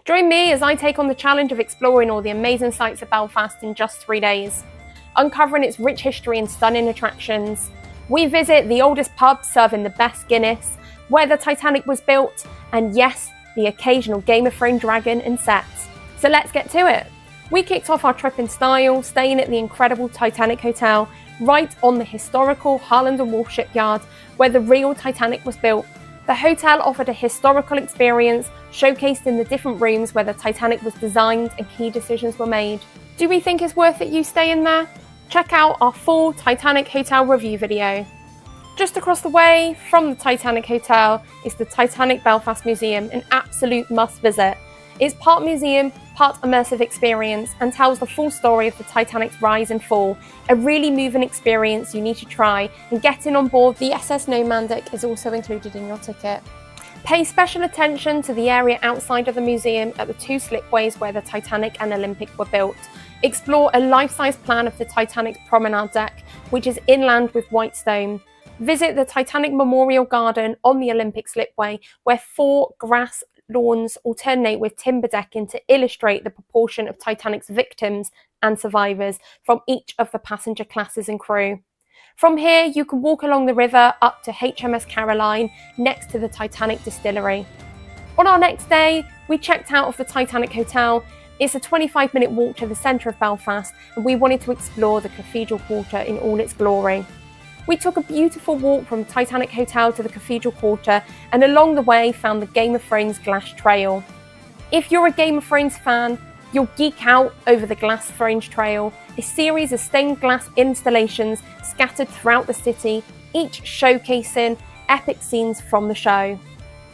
Join me as I take on the challenge of exploring all the amazing sights of Belfast in just 3 days, uncovering its rich history and stunning attractions. We visit the oldest pub serving the best Guinness, where the Titanic was built, and yes, the occasional Game of Thrones dragon and sets. So let's get to it. We kicked off our trip in style, staying at the incredible Titanic Hotel, right on the historical Harland and Wolff shipyard, where the real Titanic was built. The hotel offered a historical experience, showcased in the different rooms where the Titanic was designed and key decisions were made. Do we think it's worth it you staying there? Check out our full Titanic Hotel review video. Just across the way from the Titanic Hotel is the Titanic Belfast Museum, an absolute must visit. It's part museum, part immersive experience, and tells the full story of the Titanic's rise and fall. A really moving experience you need to try, and getting on board the SS Normandic is also included in your ticket. Pay special attention to the area outside of the museum at the 2 slipways where the Titanic and Olympic were built. Explore a life-size plan of the Titanic's promenade deck, which is inland with white stone. Visit the Titanic Memorial Garden on the Olympic slipway, where 4 grass lawns alternate with timber decking to illustrate the proportion of Titanic's victims and survivors from each of the passenger classes and crew. From here, you can walk along the river up to HMS Caroline, next to the Titanic distillery. On our next day, we checked out of the Titanic Hotel. It's a 25-minute walk to the centre of Belfast, and we wanted to explore the Cathedral Quarter in all its glory. We took a beautiful walk from Titanic Hotel to the Cathedral Quarter, and along the way found the Game of Thrones glass trail. If you're a Game of Thrones fan, you'll geek out over the Glass Thrones Trail, a series of stained glass installations scattered throughout the city, each showcasing epic scenes from the show.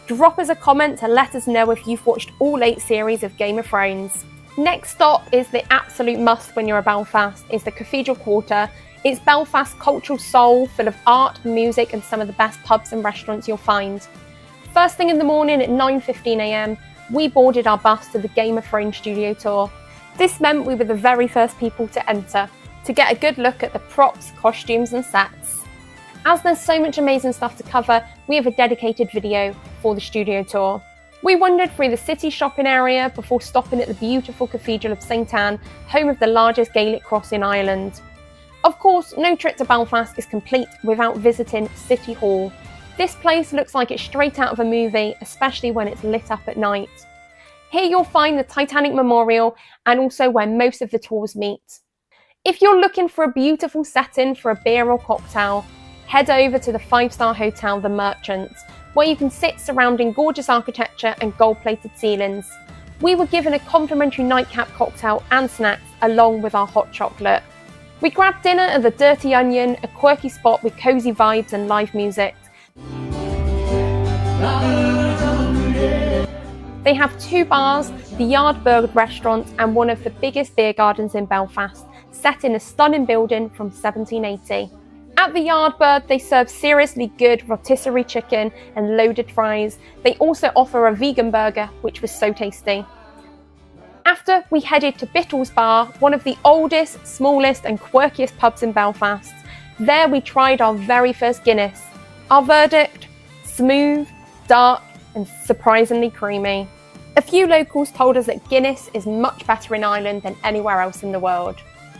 Drop us a comment to let us know if you've watched all 8 series of Game of Thrones. Next stop is the absolute must when you're at Belfast, is the Cathedral Quarter. It's Belfast's cultural soul, full of art, music, and some of the best pubs and restaurants you'll find. First thing in the morning at 9:15 a.m, we boarded our bus to the Game of Thrones studio tour. This meant we were the very first people to enter, to get a good look at the props, costumes, and sets. As there's so much amazing stuff to cover, we have a dedicated video for the studio tour. We wandered through the city shopping area before stopping at the beautiful Cathedral of St Anne, home of the largest Gaelic cross in Ireland. Of course, no trip to Belfast is complete without visiting City Hall. This place looks like it's straight out of a movie, especially when it's lit up at night. Here you'll find the Titanic Memorial and also where most of the tours meet. If you're looking for a beautiful setting for a beer or cocktail, head over to the 5-star hotel The Merchant, where you can sit surrounding gorgeous architecture and gold-plated ceilings. We were given a complimentary nightcap cocktail and snacks along with our hot chocolate. We grabbed dinner at the Dirty Onion, a quirky spot with cosy vibes and live music. They have 2 bars, the Yardbird restaurant and one of the biggest beer gardens in Belfast, set in a stunning building from 1780. At the Yardbird, they serve seriously good rotisserie chicken and loaded fries. They also offer a vegan burger, which was so tasty. After, we headed to Bittles Bar, one of the oldest, smallest and quirkiest pubs in Belfast. There we tried our very first Guinness. Our verdict? Smooth, dark and surprisingly creamy. A few locals told us that Guinness is much better in Ireland than anywhere else in the world.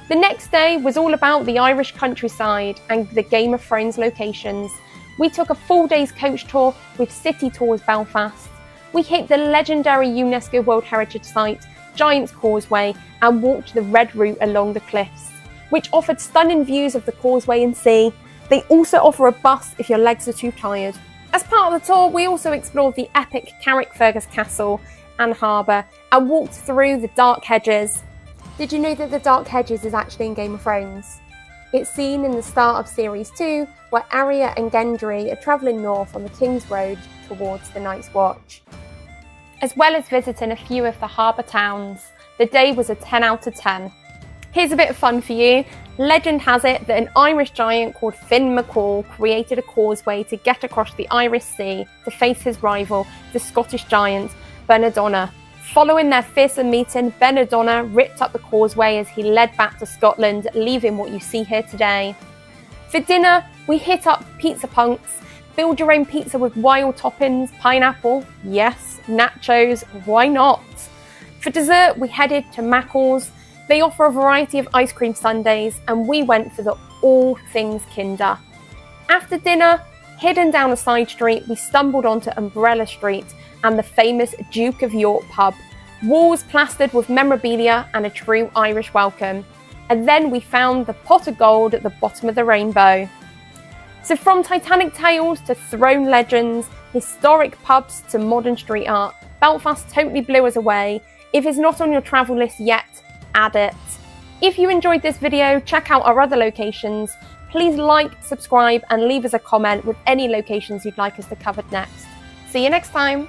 The next day was all about the Irish countryside and the Game of Thrones locations. We took a full day's coach tour with City Tours Belfast. We hit the legendary UNESCO World Heritage Site, Giant Causeway, and walked the red route along the cliffs, which offered stunning views of the causeway and sea. They also offer a bus if your legs are too tired. As part of the tour, we also explored the epic Carrickfergus Castle and Harbour and walked through the Dark Hedges. Did you know that the Dark Hedges is actually in Game of Thrones? It's seen in the start of Series 2, where Arya and Gendry are travelling north on the King's Road towards the Night's Watch. As well as visiting a few of the harbour towns, the day was a 10 out of 10. Here's a bit of fun for you. Legend has it that an Irish giant called Finn McCool created a causeway to get across the Irish Sea to face his rival, the Scottish giant Bernardona. Following their fearsome meeting, Bernardona ripped up the causeway as he led back to Scotland, leaving what you see here today. For dinner, we hit up Pizza Punks. Build your own pizza with wild toppings, pineapple, yes, nachos, why not? For dessert, we headed to McCool's. They offer a variety of ice cream sundaes, and we went for the all things Kinder. After dinner, hidden down a side street, we stumbled onto Umbrella Street and the famous Duke of York pub. Walls plastered with memorabilia and a true Irish welcome. And then we found the pot of gold at the bottom of the rainbow. So from Titanic tales to throne legends, historic pubs to modern street art, Belfast totally blew us away. If it's not on your travel list yet, add it. If you enjoyed this video, check out our other locations. Please like, subscribe, and leave us a comment with any locations you'd like us to cover next. See you next time.